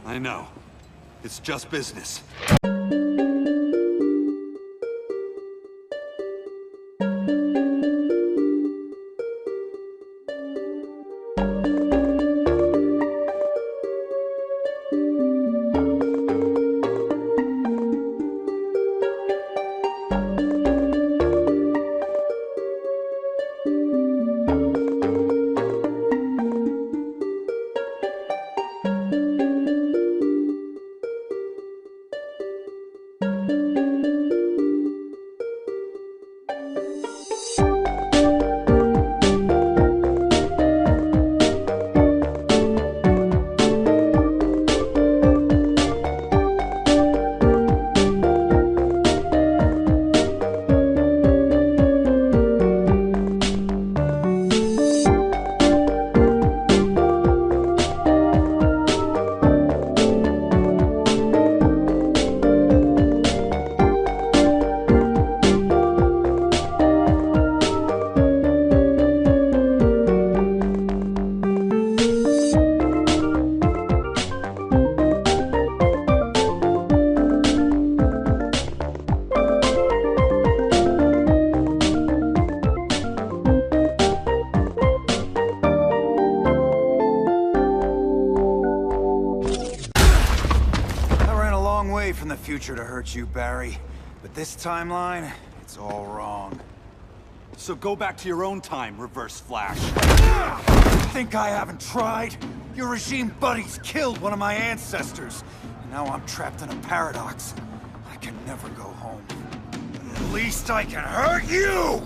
I know. It's just business. Way from the future to hurt you, Barry. But this timeline, it's all wrong. So go back to your own time, Reverse Flash. Think I haven't tried? Your regime buddies killed one of my ancestors. And now I'm trapped in a paradox. I can never go home. At least I can hurt you!